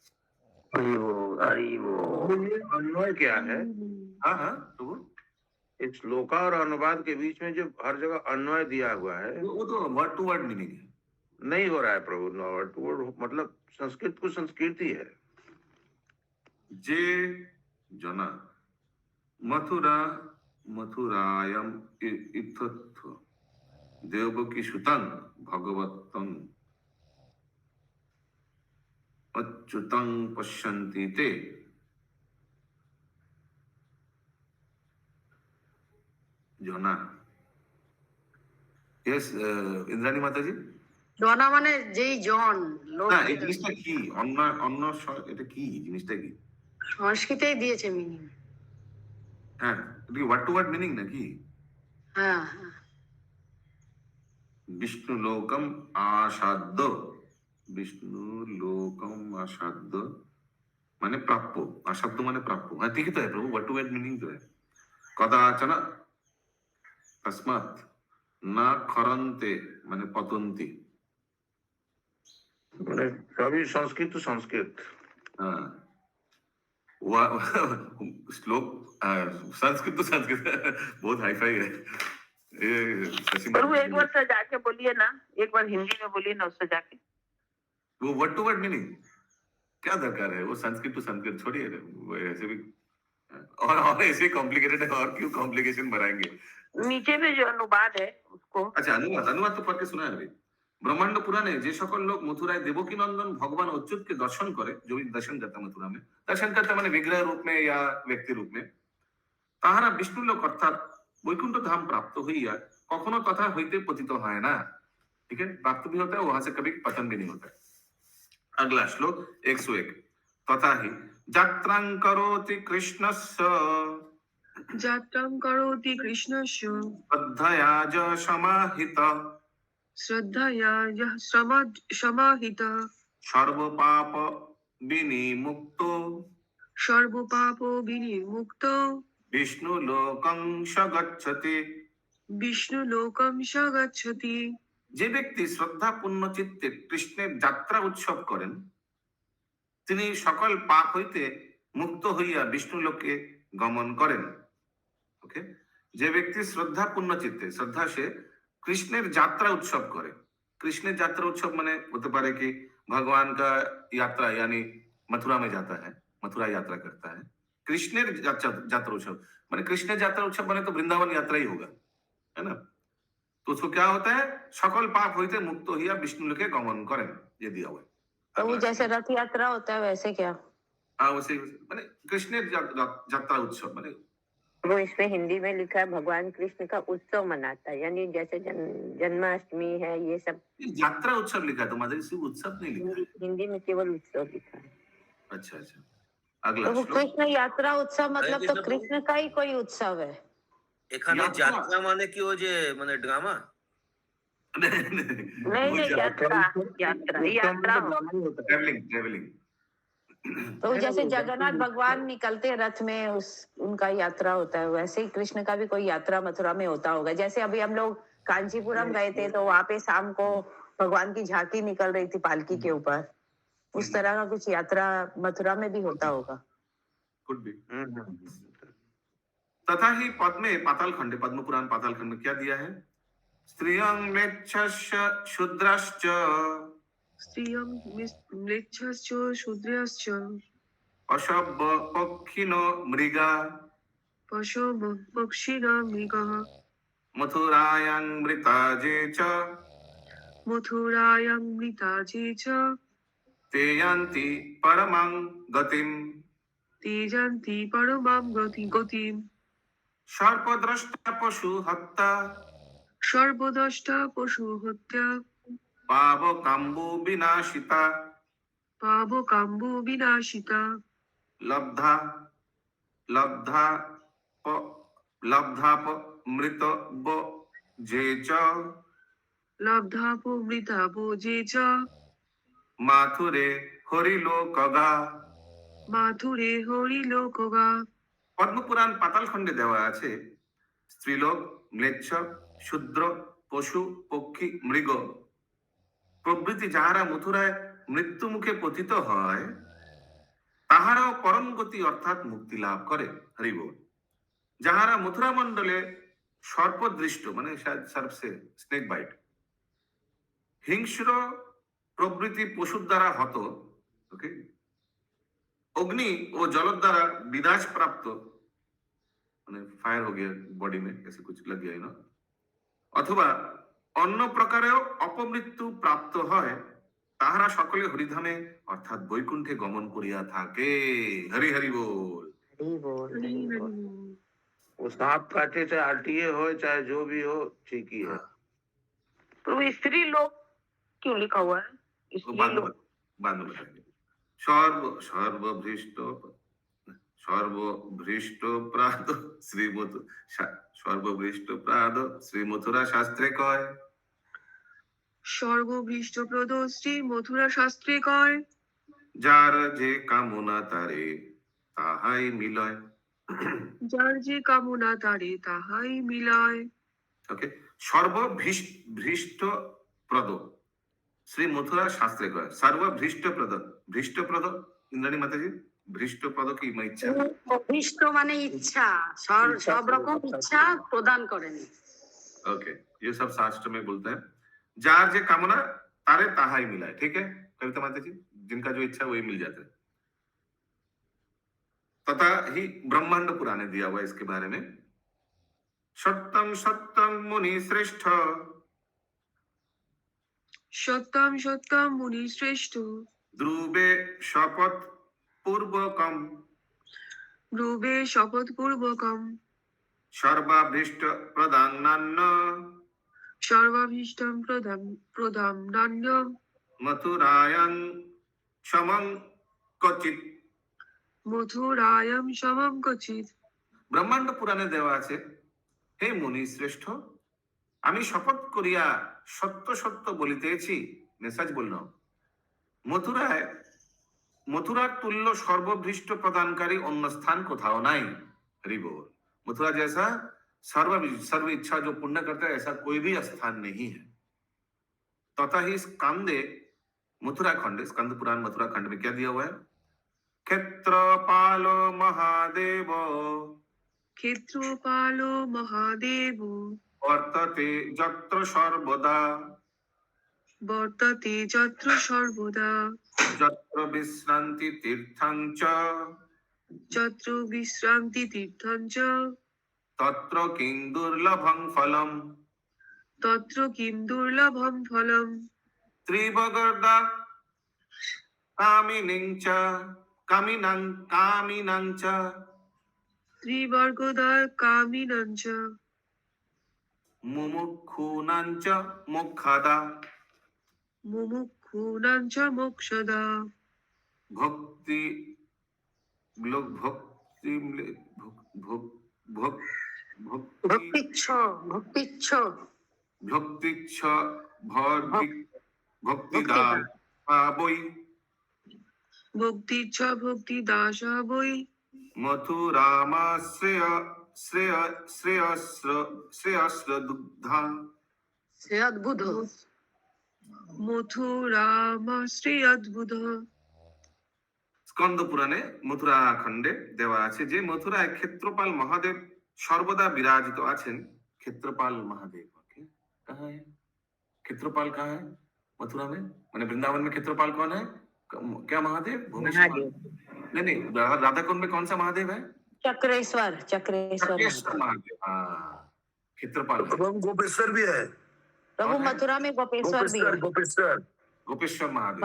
ये अन्वय क्या है?
हाँ हाँ, तो
इस श्लोका और अनुवाद के बीच में जो हर जगह अन्वय दिया हुआ है
वो तो वर्ड टू वर्ड मीनिंग है।
नहीं हो रहा है प्रभु। वर्ड टू वर्ड मतलब संस्कृत को संस्कृति है।
जे जना मथुरा मथुरायम इत्थत्थ देवकी सुतं भगवतं अच्युतं पश्यन्ति ते जना। यस इंद्राणी माता जी।
জনা মানে যেই জন লোক
না এই জিনিসটা কি অন্য অন্য এটা কি জিনিসটা কি
সংস্কৃতেই দিয়েছে মিনিং।
হ্যাঁ এটা কি ওয়ার্ড টু ওয়ার্ড মিনিং নাকি?
হ্যাঁ হ্যাঁ।
विष्णु लोकम आसाद्य, विष्णु लोकम आसाद्य माने प्राप्य, आसाद्य माने प्राप्य। हाँ ठीक तो है प्रभु, वर्ड टू वर्ड मीनिंग तो है। कदाचन तस्मात् न खरन्ते माने पतन्ति।
मैंने कभी संस्कृत तो संस्कृत।
हाँ श्लोक संस्कृत तो संस्कृत बहुत हाई फाई है।
प्रभु एक बार से जाके बोलिए ना, एक बार हिंदी में बोलिए ना उससे जाके।
वो वर्ड टू वर्ड मीनिंग क्या दरकार है? वो संस्कृत टू संस्कृत छोड़िए, वो ऐसे भी और ऐसे कॉम्प्लिकेटेड है, और क्यों कॉम्प्लिकेशन बढ़ाएंगे?
नीचे में जो अनुवाद है उसको।
अच्छा अनुवाद, अनुवाद तो पढ़ के सुना है अभी। ब्रह्मांड पुराणे जे सकल लोग मथुराय देवकी नंदन भगवान अच्युत के दर्शन करे, जो भी दर्शन करता मथुरा में, दर्शन करता माने विग्रह रूप में या व्यक्ति रूप में, ताहारा विष्णु लोक अर्थात वैकुंठ धाम प्राप्त हुआ कखनो तथा होते पतित है ना। ठीक है, प्राप्त भी होता है, वहां से कभी पतन भी नहीं होता है। अगला श्लोक 101। तथा ही जात्रां करोति कृष्णस्य
जात्रां करोति कृष्णस्य
श्रद्धया च समाहित
श्रद्धया यः समाहितः
सर्वपाप विनिमुक्तो
सर्वपापो विनिर्मुक्तो
विष्णु लोकं स गच्छति।
विष्णुलोकं स गच्छति।
যে ব্যক্তি শ্রদ্ধাপূর্ণ চিত্তে কৃষ্ণের যাত্রা উৎসব করেন তিনি সকল পাপ হইতে মুক্ত হইয়া বিষ্ণু লোকে গমন করেন। ওকে, যে ব্যক্তি শ্রদ্ধাপূর্ণ চিত্তে, শ্রদ্ধা সে कृष्णेर यात्रा उत्सव करे। कृष्णेर यात्रा उत्सव माने होते पारे कि भगवान का यात्रा यानी मथुरा में जाता है, मथुरा यात्रा करता है। कृष्णेर यात्रा उत्सव माने कृष्णेर यात्रा उत्सव माने तो वृंदावन यात्रा ही होगा, है ना। तो उसको क्या होता है? सकल पाप होते मुक्त होइया विष्णु लोके गमन करें, ये दिया हुआ है।
तो वो जैसे रथ यात्रा होता है वैसे क्या?
हाँ वैसे माने कृष्णेर यात्रा उत्सव माने
वो इसमें हिंदी में लिखा है भगवान कृष्ण का उत्सव मनाता है, यानी जैसे जन्माष्टमी है ये सब।
यात्रा उत्सव लिखा तो माधुरी सिर्फ उत्सव नहीं लिखा है।
हिंदी में केवल उत्सव लिखा है।
अच्छा अच्छा, अगला
तो वो
श्लोक।
कृष्ण यात्रा उत्सव मतलब तो कृष्ण का ही कोई उत्सव है।
এখানে যাত্রা মানে কি ওই যে মানে ড্রামা?
नहीं नहीं, यात्रा यात्रा यात्रा
ट्रैवलिंग ट्रैवलिंग।
तो जैसे जगन्नाथ भगवान निकलते हैं रथ में, उनका यात्रा होता है, वैसे ही कृष्ण का भी कोई यात्रा मथुरा में होता होगा। जैसे अभी हम लोग कांचीपुरम गए थे तो वहां पे शाम को भगवान की झांकी निकल रही थी पालकी के ऊपर, उस तरह का कुछ यात्रा मथुरा में भी होता होगा।
Could be. तथा ही पद में पाताल खंड, पद्म पुराण पाताल खंड में क्या दिया है? स्त्रियं म्लेच्छस्य शूद्रश्च
स्त्रियं म्लेच्छश्च शूद्रश्च
अशब्द पक्षिनो मृगा
पशो पक्षिणः मृगः
मथुरायां मृताजे च
मथुरायां मृताजे च
ते यान्ति परमां गतिम्
ते यान्ति परमां गतिम्
सर्पद्रष्टा पशु हत्ता
सर्वदष्टा पशु हत्या
पावकाम्बु विनाशिता
पावकाम्बो विनाशिता
लब्धा लब्धा लब्धाप मृत ब जे च
लब्धापो मृतापो जे च
माथुरे हरिलोकगा
মাথুরে হরি লোকগা।
পদ্মপুরাণ পাতাল খণ্ডে দেওয়া আছে স্ত্রীলোক, ম্লেচ্ছ, শূদ্র, পশু, পক্ষী, মৃগ প্রভৃতি যাহারা মথুরায় মৃত্যু মুখে পতিত হয় তাহারাও পরম গতি অর্থাৎ মুক্তি লাভ করে। হরি বল। যাহারা মথুরা মণ্ডলে সর্পদৃষ্ট মানে সার্পসে স্নেক বাইট, হিংস্র প্রভৃতি পশুর দ্বারা হত, ওকে, अग्नि और जल द्वारा विनाश प्राप्त মানে ফায়ার हो गया बॉडी में ऐसे कुछ लग गया ना, অথবা অন্য প্রকারেও অপমৃত্যু প্রাপ্ত হয় তাহারা সকলে হরিধামে অর্থাৎ বৈকুণ্ঠে গমন করিয়া থাকে। হরি হরি বল।
हरी बोल हरी बोल।
वो सांप काटे चाहे आरटीए हो चाहे जो भी हो ठीक ही है।
प्रभु स्त्री लोग क्यों लिखा हुआ है?
वो
स्त्री
बाद
लोग
में बताएंगे। सर्वभ्रष्ट प्राद श्रीमथु सर्वभ्रष्ट प्राद श्री मथुरा शास्त्रे कय
সর্বভৃষ্টপ্রদ শ্রী মথুরা শাস্ত্রে কয়,
যার যে কামনা তারে তাহাই মিলয়।
যার যে কামনা তারে তাহাই মিলায়।
ওকে, সর্বভৃষ্ট প্রদ শ্রী মথুরা শাস্ত্রে কয় সর্বভৃষ্ট প্রদ। ভৃষ্ট প্রদ ইন্দ্রাণী মাতাজি, ভৃষ্ট পদ কি ইচ্ছা?
অভীষ্ট মানে ইচ্ছা, সব রকম ইচ্ছা প্রদান করেন।
ओके, ये सब शास्त्र में बोलते हैं जार जे कामना तारे ताहा ही मिला है। ठीक है कविता माता जी, जिनका जो इच्छा वही मिल जाता है। तथा ही ब्रह्मांड पुराण ने दिया हुआ है इसके बारे में। सत्यम सत्यम मुनि श्रेष्ठ,
সত্যম সত্যম মুনি শ্রেষ্ঠ,
ध्रुवे शपथ पूर्वकम
ব্রুবে শপথ পূর্বকম,
सर्वाभीष्ट प्रदानान्न
সর্বাভীষ্টম প্রদাম নান্যম,
मथुरायं समं क्वचित।
মথুরায়ম সমম কচিত।
ব্রহ্মাণ্ড পুরাণে দেওয়া আছে, হে মুনি শ্রেষ্ঠ, আমি শপথ করিয়া সত্য সত্য বলিতেছি, মেসাজ বললাম, মথুরার তুল্য সর্বভৃষ্ট প্রদানকারী অন্য স্থান কোথাও নাই। हरि बोल। मथुरा जैसा सर्व इच्छा जो पुण्य करता है ऐसा कोई भी स्थान नहीं है। तथा ही स्कंदे मथुरा खंड, स्कंद पुराण मथुरा खंड में क्या दिया हुआ है? क्षेत्रपालो महादेव
ক্ষেত্রপালো মহাদেব
वर्तते यत्र सर्वदा
বর্ততে যত্র সর্বদা,
यत्र विश्रान्ति तीर्थं च
যত্র বিশ্রান্তি তীর্থং চ,
तत्र किं दुर्लभं फलम्।
তত্র কিম দুর্লভম ফলম।
त्रिवगर्दा कामिनां च
ত্রিবর্গদার কামিনাং চ,
मुमुक्षूणां च मोक्षदा
মুমুক্ষূনাং চ মোক্ষদা।
भक्ति लोग भक्ति
ভক্তিচ্ছ ভক্তিচ্ছ
भक्तिच्छ भक्तिदान पावई
ভক্তিচ্ছ ভক্তি দাসা বই,
मथुरामाश्रय श्रेयस्र दुग्धा।
সে অদ্ভুত।
মথুরামাশ্রী অদ্ভুত।
স্কন্দ পুরাণে মথুরা খণ্ডে দেওয়া আছে যে মথুরায় ক্ষেত্রপাল মহাদেব সর্বদা বিরাজিত আছেন। ক্ষেত্রপাল महादेव कहाँ है? क्षेत्रपाल कहाँ है? मथुरा में, माने वृंदावन में क्षेत्रपाल कौन है? क्या महादेव? भुवनेश्वर नहीं, राधा कुंड में कौन सा महादेव है?
चक्रेश्वर
चक्रेश्वर महादेव। हाँ, क्षेत्रपाल
गोपेश्वर भी है।
प्रभु मथुरा में गोपेश्वर भी है।
गोपेश्वर महादेव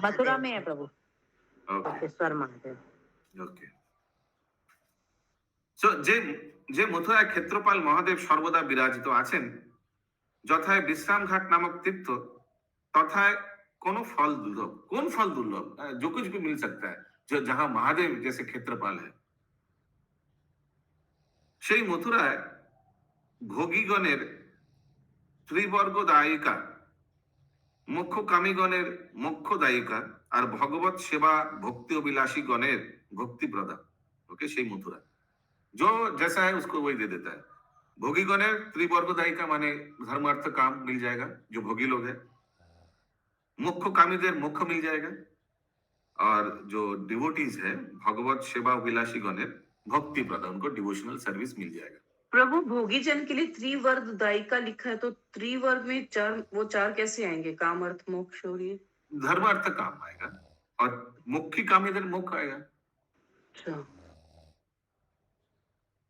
मथुरा में है प्रभु
गोपेश्वर महादेव।
ओके, सो যে মথুরায় ক্ষেত্রপাল মহাদেব সর্বদা বিরাজিত আছেন, যথায় বিশ্রাম ঘাট নামক তীর্থ, तथाय कोनो फल दुर्लभ। कौन फल दुर्लभ? जो कुछ भी मिल सकता है, जो जहां महादेव जैसे क्षेत्रपाल है। সেই মথুরায় ভোগীগণের ত্রিবর্গদায়িকা, মোক্ষকামীগণের মোক্ষদায়িকা আর ভগবত সেবা ভক্তি অভিলাষী गणेर भक्ति प्रदान ओके সেই मथुरा जो जैसा है उसको वही दे देता है। भोगी गणेर त्रिवर्गदायिका माने धर्म अर्थ काम मिल जाएगा जो भोगी लोग है, मुख्य कामीदेर मोक्ष मिल जाएगा, और जो डिवोटीज है भगवत सेवा अभिलाषी गणेर भक्ति प्रदान उनको डिवोशनल सर्विस मिल जाएगा।
प्रभु भोगी जन के लिए त्रिवर्ग दायिका लिखा है, तो त्रिवर्ग में चार कैसे आएंगे? काम अर्थ मोक्ष और ये
धर्म अर्थ काम आएगा और मुख्य कामीदेर मोक्ष आएगा।
अच्छा,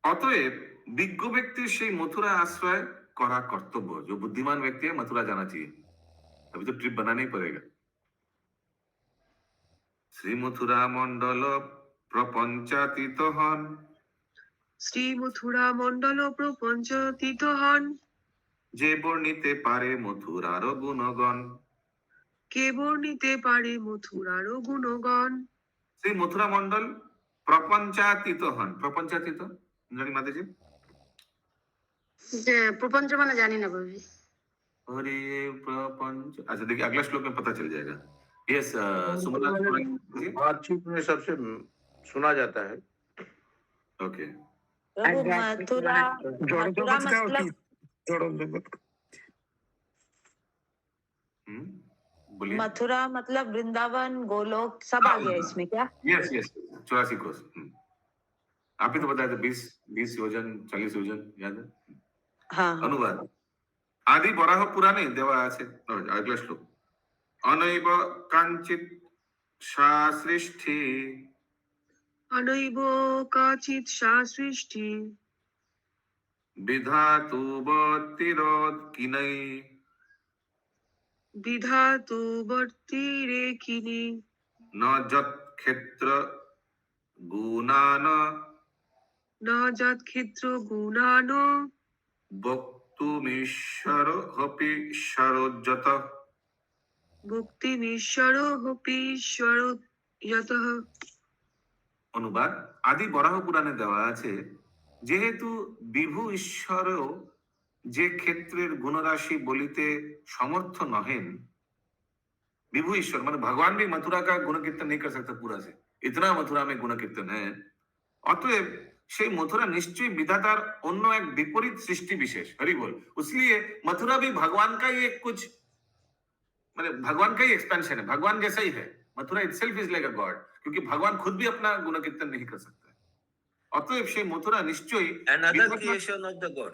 অতএব বিজ্ঞ ব্যক্তির সেই মথুরা আশ্রয় করা কর্তব্য। जो बुद्धिमान व्यक्ति है मथुरा जाना चाहिए, अभी तो ट्रिप बनाना ही पड़ेगा। শ্রী মথুরা মন্ডল প্রপঞ্চাতীত হন,
শ্রী মথুরা মন্ডল প্রপঞ্চাতীত হন,
যে বর্ণিতে পারে মথুরার গুণগণ।
কে বর্ণিতে পারে মথুরার গুণগণ।
শ্রী মথুরা মন্ডল প্রপঞ্চাতীত হন। প্রপঞ্চাতীত জানি মাতাজি?
যে প্রপঞ্চ মানে জানি না প্রভু।
अरे प्रपंच, अच्छा देखिए अगला श्लोक में पता चल जाएगा। यस सुमना जी,
बातचीत में सबसे सुना जाता है।
ओके
प्रभु मथुरा मथुरा मतलब
बोलिए।
मथुरा मतलब वृंदावन गोलोक सब आ गया इसमें क्या?
यस यस 84 कोस। आप ही तो बताए थे 20 योजन 40 योजन याद है?
हाँ
अनुवाद आदि बराह पुराणे देवा আছে। अगला श्लोक अनैव कांचित शासृष्टि,
अनैव काचित् शासृष्टि,
विधातु बतिरोध किनै,
विधातु वर्तिरेकिनी,
न जत क्षेत्र गुणान
न जत् क्षेत्र गुणान,
वक्तुमीश्वर अपि ईश्वरोज्जत।
भुक्तिमीश्वरो होपीश्वरो यतः।
অনুবাদ আদি বরাহ পুরাণে দেওয়া আছে, যেহেতু বিভু ঈশ্বরও যে ক্ষেত্রের গুণরাশি বলিতে समर्थ नहेन। विभु ईश्वर मतलब भगवान भी मथुरा का गुण कीर्तन नहीं कर सकता पूरा से, इतना मथुरा में गुण कीर्तन है। अतएव সেই मथुरा निश्चय विधातार अन्य एक विपरीत सृष्टि विशेष हरि बोल। इसलिए मथुरा भी भगवान का ही एक कुछ मतलब भगवान का ही एक्सपेंशन है, भगवान जैसा ही है। Mathura itself is like a God, क्योंकि भगवान खुद भी अपना गुण कीर्तन नहीं कर सकता। अतएव সেই मथुरा निश्चय
another creation of the god,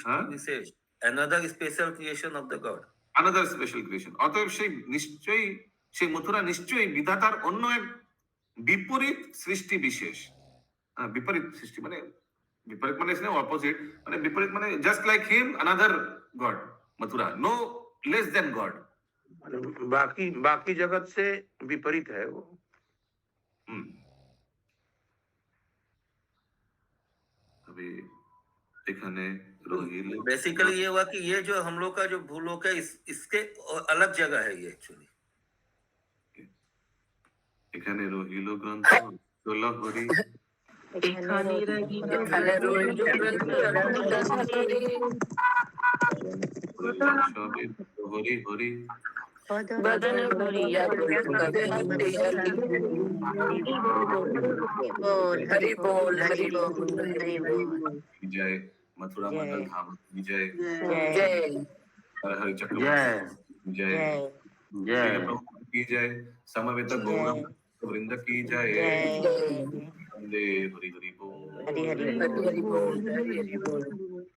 हाँ?
says another special creation of the god,
another special creation. অতএব সেই নিশ্চয়ই সেই মথুরা নিশ্চয়ই বিধাতার অন্য এক বিপরীত সৃষ্টি বিশেষ। विपरीत सृष्टि माने विपरीत माने इसने ऑपोजिट माने विपरीत माने just like him another God. Mathura no less than God,
बाकी जगत से विपरीत है वो।
अभी এখানে রহিল
बेसिकली ये हुआ कि ये जो हम लोग का जो भूलोक है इसके अलग जगह है ये एक्चुअली।
এখানে রহিল গ্রন্থ ষোলো হরি
এখানে রহিল
হরি হরি
बदन हरि बोल हरि बोल हरि बोल।
जय मथुरा मंडल धाम की जय,
जय
हर हर चक्र
जय
जय,
जय
की जय, समवेत गौर वृंद की जय। वंदे हरि हरि बोल
हरि हरि बोल हरि बोल हरि बोल।